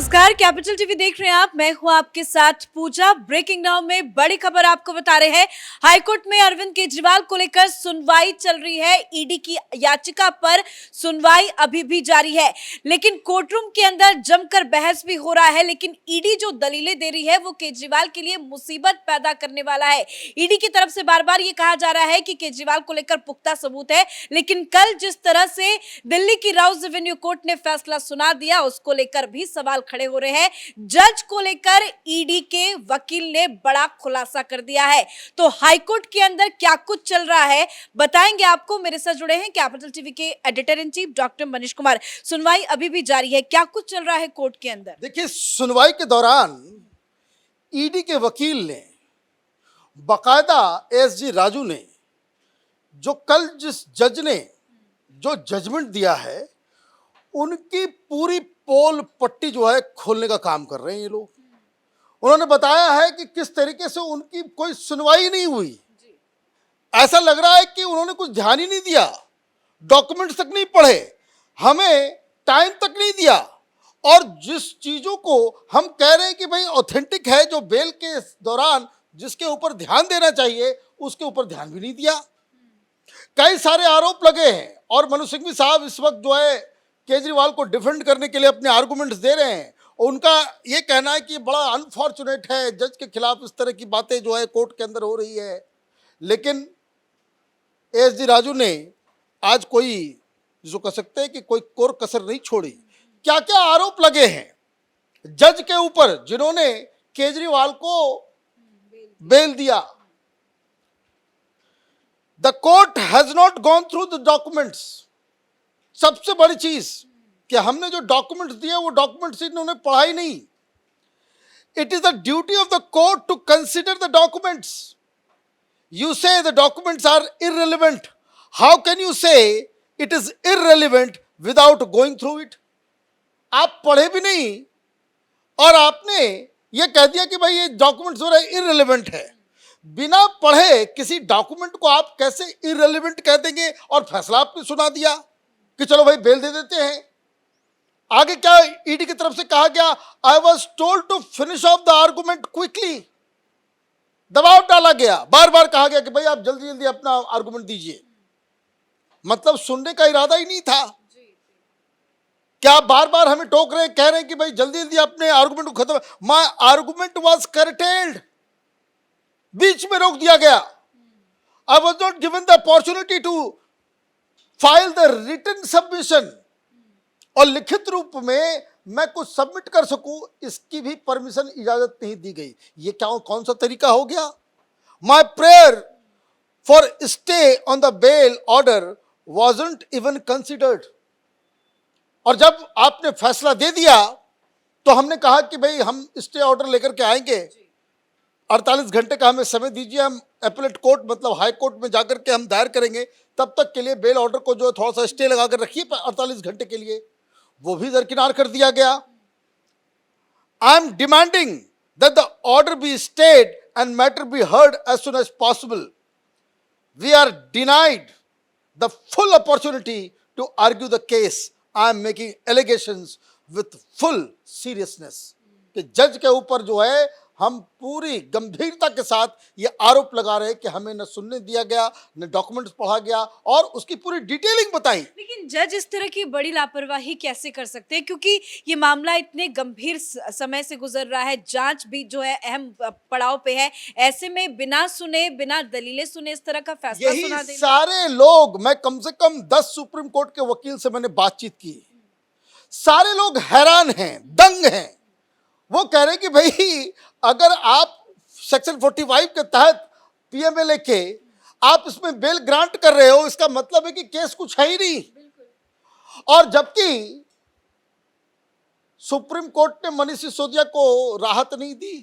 नमस्कार, capital TV देख रहे हैं आप। मैं हूं आपके साथ पूजा। ब्रेकिंग नाउ में बड़ी खबर आपको बता रहे हैं। हाईकोर्ट में अरविंद केजरीवाल को लेकर सुनवाई चल रही है। ईडी की याचिका पर सुनवाई अभी भी जारी है, लेकिन कोर्टरूम के अंदर जमकर बहस भी हो रहा है। लेकिन ईडी जो दलीलें दे रही है वो केजरीवाल के लिए मुसीबत पैदा करने वाला है। ईडी की तरफ से बार बार ये कहा जा रहा है कि केजरीवाल को लेकर पुख्ता सबूत है, लेकिन कल जिस तरह से दिल्ली की राउज रेवेन्यू कोर्ट ने फैसला सुना दिया, उसको लेकर भी सवाल खड़े हो रहे हैं। जज को लेकर ईडी के वकील ने बड़ा खुलासा कर दिया है। तो हाईकोर्ट के अंदर क्या कुछ चल रहा है बताएंगे आपको। मेरे साथ जुड़े हैं कैपिटल टीवी के editor in chief doctor Manish Kumar. सुनवाई अभी भी जारी है, क्या कुछ चल रहा है कोर्ट के अंदर? देखिए, सुनवाई के दौरान ईडी के वकील ने बाकायदा एसजी राजू ने जो कल जिस जज ने जो जजमेंट दिया है उनकी पूरी पोल पट्टी जो है खोलने का काम कर रहे हैं ये लोग। उन्होंने बताया है कि किस तरीके से उनकी कोई सुनवाई नहीं हुई। ऐसा लग रहा है कि उन्होंने कुछ ध्यान ही नहीं दिया, डॉक्यूमेंट्स तक नहीं पढ़े, हमें टाइम तक नहीं दिया। और जिस चीजों को हम कह रहे हैं कि भाई ऑथेंटिक है, जो बेल के दौरान जिसके ऊपर ध्यान देना चाहिए उसके ऊपर ध्यान भी नहीं दिया। कई सारे आरोप लगे हैं और मनोज सिंघवी साहब इस वक्त जो है केजरीवाल को डिफेंड करने के लिए अपने आर्गुमेंट्स दे रहे हैं। उनका ये कहना है कि बड़ा अनफॉर्चुनेट है जज के खिलाफ इस तरह की बातें जो है कोर्ट के अंदर हो रही है। लेकिन एसजी राजू ने आज कोई जो कह सकते हैं कि कोई कोर कसर नहीं छोड़ी। क्या क्या आरोप लगे हैं जज के ऊपर जिन्होंने केजरीवाल को बेल दिया? The court has not gone through the documents. सबसे बड़ी चीज कि हमने जो डॉक्यूमेंट्स दिए वो डॉक्यूमेंट्स इन्होंने पढ़ा ही नहीं। It is the duty of the court to consider the documents. You say the documents are irrelevant. How can you say it is irrelevant without going through it? आप पढ़े भी नहीं और आपने ये कह दिया कि भाई ये डॉक्यूमेंट्स जो है इररिलेवेंट है। बिना पढ़े किसी डॉक्यूमेंट को आप कैसे इररिलेवेंट कह देंगे? और फैसला आपने सुना दिया कि चलो भाई बेल दे देते हैं। आगे क्या ईडी की तरफ से कहा गया? I was told to finish off the argument quickly. दबाव डाला गया, बार बार कहा गया कि भाई आप जल्दी जल्दी अपना आर्गुमेंट दीजिए। मतलब सुनने का इरादा ही नहीं था। क्या आप बार बार हमें टोक रहे हैं, कह रहे हैं कि भाई जल्दी जल्दी अपने आर्गुमेंट को खत्म। माय आर्गुमेंट वॉज करटेल्ड, बीच में रोक दिया गया। I was not given the opportunity to file the written submission. और लिखित रूप में मैं कुछ सबमिट कर सकूं इसकी भी परमिशन इजाजत नहीं दी गई। ये क्या कौन सा तरीका हो गया? My prayer for stay on the bail order wasn't even considered. और जब आपने फैसला दे दिया तो हमने कहा कि भाई हम स्टे ऑर्डर लेकर के आएंगे, 48 घंटे का हमें समय दीजिए, हम एपेलेट कोर्ट मतलब हाई कोर्ट में जाकर के हम दायर करेंगे, तब तक के लिए बेल ऑर्डर को जो थोड़ा सा स्टे लगा कर रखिए 48 घंटे के लिए। वो भी दरकिनार कर दिया गया। I am demanding that the order be stayed and matter be heard as soon as possible. We are denied the full opportunity to argue the case. I am making allegations with full seriousness. कि जज के ऊपर जो है हम पूरी गंभीरता के साथ ये आरोप लगा रहे हैं कि हमें न सुनने दिया गया, न डॉक्यूमेंट्स पढ़ा गया और उसकी पूरी डिटेलिंग बताई। लेकिन जज इस तरह की बड़ी लापरवाही कैसे कर सकते हैं, क्योंकि ये मामला इतने गंभीर समय से गुजर रहा है, जांच भी जो है अहम पड़ाव पे है। ऐसे में बिना सुने, बिना दलीलें सुने इस तरह का फैसला सुना देना। सारे लोग, मैं कम से कम 10 सुप्रीम कोर्ट के वकील से मैंने बातचीत की, सारे लोग हैरान हैं, दंग हैं। वो कह रहे हैं कि भाई अगर आप सेक्शन 45 के तहत पीएमए लेके आप इसमें बेल ग्रांट कर रहे हो, इसका मतलब है कि केस कुछ है ही नहीं। और जबकि सुप्रीम कोर्ट ने मनीष सिसोदिया को राहत नहीं दी,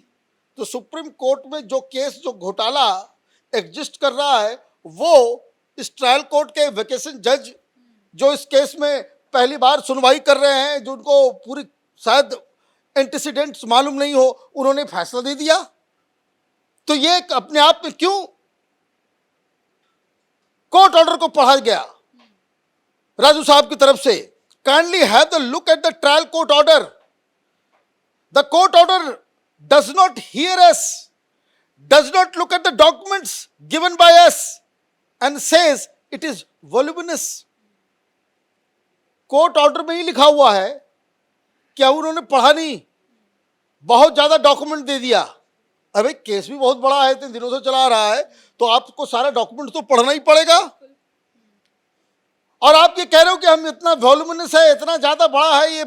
तो सुप्रीम कोर्ट में जो केस, जो घोटाला एग्जिस्ट कर रहा है, वो इस ट्रायल कोर्ट के वेकेशन जज जो इस केस में पहली बार सुनवाई कर रहे हैं, जो उनको पूरी शायद एंटीसीडेंट्स मालूम नहीं हो, उन्होंने फैसला दे दिया। तो ये अपने आप में क्यों कोर्ट ऑर्डर को पढ़ा गया राजू साहब की तरफ से? Kindly have the look at the trial court order. The court order does not hear us, does not look at the documents given by us and says it is voluminous. Court order में ही लिखा हुआ है कि अब उन्होंने पढ़ा नहीं, बहुत ज्यादा डॉक्यूमेंट दे दिया। अरे केस भी बहुत बड़ा है, 3 दिनों से चला आ रहा है, तो आपको सारा डॉक्यूमेंट तो पढ़ना ही पड़ेगा। और आप ये कह रहे हो कि हम इतना वॉल्यूमिनस है, इतना ज्यादा बड़ा है ये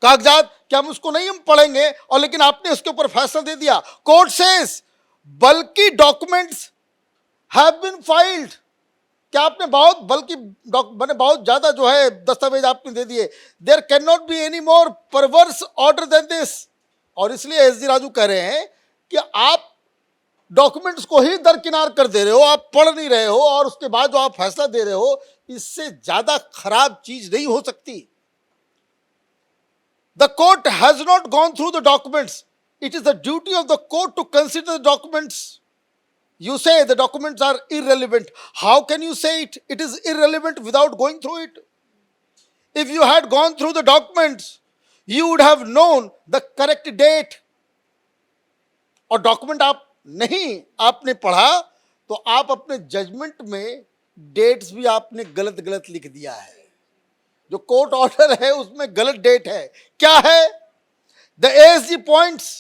कागजात कि हम उसको नहीं हम पढ़ेंगे, और लेकिन आपने उसके ऊपर फैसला दे दिया। कोर्ट सेज बल्कि डॉक्यूमेंट्स हैव बीन फाइल्ड, क्या आपने बहुत बल्कि मैंने बहुत ज्यादा जो है दस्तावेज आपने दे दिए। There cannot be any more perverse order than this. और इसलिए एस.डी. राजू कह रहे हैं कि आप डॉक्यूमेंट्स को ही दरकिनार कर दे रहे हो, आप पढ़ नहीं रहे हो, और उसके बाद जो आप फैसला दे रहे हो, इससे ज्यादा खराब चीज नहीं हो सकती। The court has not gone through the documents, it is the duty of the court to consider the documents. You say the documents are irrelevant. How can you say it is irrelevant without going through it? If you had gone through the documents, you would have known the correct date. और document आप नहीं आपने पढ़ा तो आप अपने judgement में dates भी आपने गलत गलत लिख दिया है। जो कोर्ट ऑर्डर है उसमें गलत डेट है। क्या है? The ASG points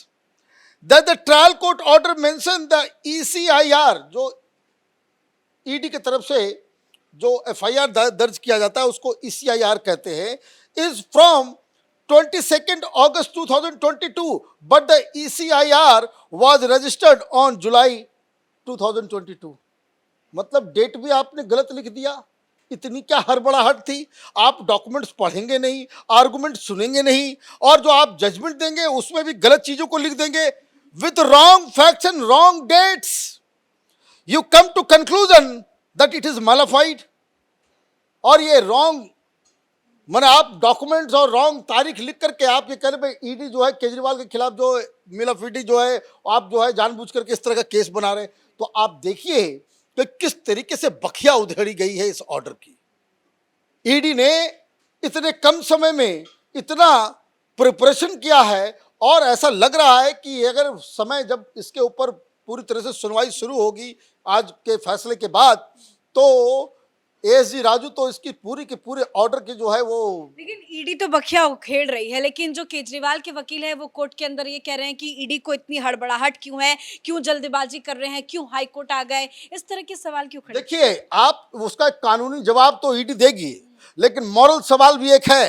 that the trial court order mentioned the ECIR, जो ईडी की तरफ से जो FIR दर्ज किया जाता है उसको ECIR कहते हैं, is from 22nd August 2022, but the ECIR was registered on July 2022। मतलब डेट भी आपने गलत लिख दिया। इतनी क्या हड़बड़ाहट थी? आप डॉक्यूमेंट्स पढ़ेंगे नहीं, आर्गुमेंट सुनेंगे नहीं, और जो आप जजमेंट देंगे उसमें भी गलत चीजों को लिख देंगे। With wrong facts and wrong dates, you come to conclusion that it is malified। और ये रॉन्ग माने आप डॉक्यूमेंट्स और रॉन्ग तारीख लिख करके आप ये कह रहे भाई ईडी जो है केजरीवाल के खिलाफ जो मिलाफिडी जो है आप जो है जानबूझ करके इस तरह का केस बना रहे हैं। तो आप देखिए कि किस तरीके से बखिया उधेड़ी गई है इस ऑर्डर की। ईडी ने इतने कम समय में इतना प्रिपरेशन किया है, और ऐसा लग रहा है कि अगर समय जब इसके ऊपर पूरी तरह से सुनवाई शुरू होगी आज के फैसले के बाद, तो एस.जी. राजू तो इसकी पूरी के पूरे ऑर्डर की जो है वो, लेकिन ईडी तो बखिया उखेड़ रही है, लेकिन जो केजरीवाल के वकील है वो कोर्ट के अंदर ये कह रहे हैं कि ईडी को इतनी हड़बड़ाहट क्यों है, क्यों जल्दबाजी कर रहे हैं, क्यों हाई कोर्ट आ गए, इस तरह के सवाल क्यों खड़े? देखिए आप उसका कानूनी जवाब तो ईडी देगी, लेकिन मॉरल सवाल भी एक है।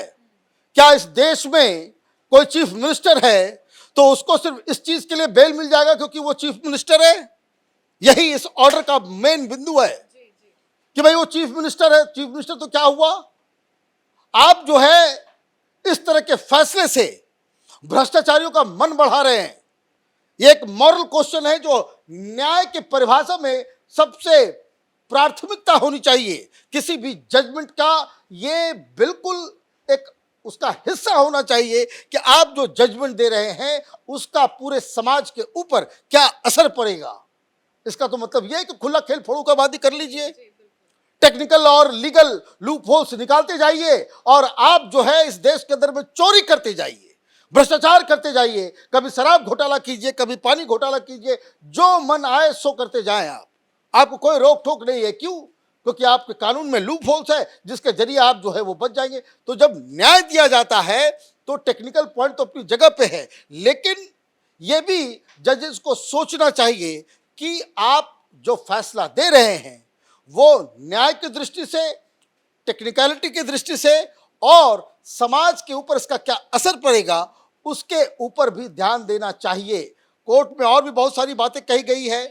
क्या इस देश में कोई चीफ मिनिस्टर है तो उसको सिर्फ इस चीज के लिए बेल मिल जाएगा क्योंकि वो चीफ मिनिस्टर है? यही इस ऑर्डर का मेन बिंदु है कि भाई वो चीफ मिनिस्टर है। चीफ मिनिस्टर तो क्या हुआ? आप जो है इस तरह के फैसले से भ्रष्टाचारियों का मन बढ़ा रहे हैं। ये एक मॉरल क्वेश्चन है जो न्याय की परिभाषा में सबसे प्राथमिकता होनी चाहिए। किसी भी जजमेंट का ये बिल्कुल एक उसका हिस्सा होना चाहिए कि आप जो जजमेंट दे रहे हैं उसका पूरे समाज के ऊपर क्या असर पड़ेगा। इसका तो मतलब यह है कि खुला खेल फड़ूकाबाजी कर लीजिए, टेक्निकल और लीगल लूप होल्स निकालते जाइए, और आप जो है इस देश के अंदर में चोरी करते जाइए, भ्रष्टाचार करते जाइए, कभी शराब घोटाला कीजिए, कभी पानी घोटाला कीजिए, जो मन आए सो करते जाएं आप। आपको कोई रोक टोक नहीं है। क्यों? क्योंकि आपके कानून में लूप होल्स है जिसके जरिए आप जो है वो बच जाएंगे। तो जब न्याय दिया जाता है तो टेक्निकल पॉइंट तो अपनी जगह पे है, लेकिन यह भी जजेस को सोचना चाहिए कि आप जो फैसला दे रहे हैं वो न्याय की दृष्टि से, टेक्निकलिटी की दृष्टि से, और समाज के ऊपर इसका क्या असर पड़ेगा उसके ऊपर भी ध्यान देना चाहिए। कोर्ट में और भी बहुत सारी बातें कही गई है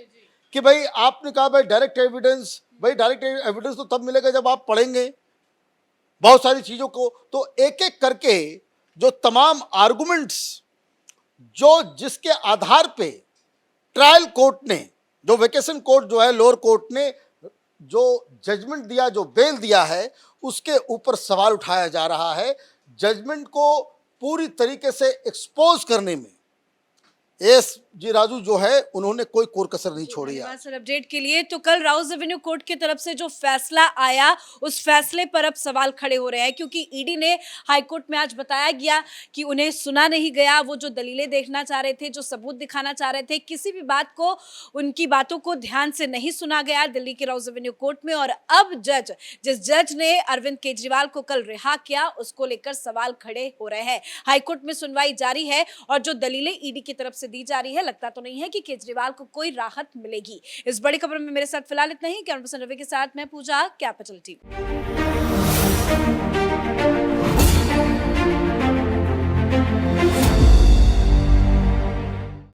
कि भाई आपने कहा भाई डायरेक्ट एविडेंस, भाई डायरेक्ट एविडेंस तो तब मिलेगा जब आप पढ़ेंगे बहुत सारी चीजों को। तो एक एक करके जो तमाम आर्गुमेंट्स जो जिसके आधार पे ट्रायल कोर्ट ने, जो वेकेशन कोर्ट जो है लोअर कोर्ट ने जो जजमेंट दिया, जो बेल दिया है, उसके ऊपर सवाल उठाया जा रहा है। जजमेंट को पूरी तरीके से एक्सपोज करने में एस जी राजू जो है उन्होंने कोई कोर कसर नहीं छोड़ी है। धन्यवाद सर अपडेट के लिए। तो कल राउज एवेन्यू कोर्ट की तरफ से जो फैसला आया उस फैसले पर अब सवाल खड़े हो रहे हैं, क्योंकि ईडी ने हाई कोर्ट में आज बताया गया कि उन्हें सुना नहीं गया। वो जो दलीलें देखना चाह रहे थे, जो सबूत दिखाना चाह रहे थे, किसी भी बात को, उनकी बातों को ध्यान से नहीं सुना गया दिल्ली के राउज एवेन्यू कोर्ट में। और अब जिस जज ने अरविंद केजरीवाल को कल रिहा किया, उसको लेकर सवाल खड़े हो रहे हैं। हाईकोर्ट में सुनवाई जारी है और जो दलीलें ईडी की तरफ से दी जा रही है, लगता तो नहीं है कि केजरीवाल को कोई राहत मिलेगी। इस बड़ी खबर में मेरे साथ फिलहाल इतना ही। कैमरा पर्सन रवि के साथ मैं पूजा, कैपिटल टीवी।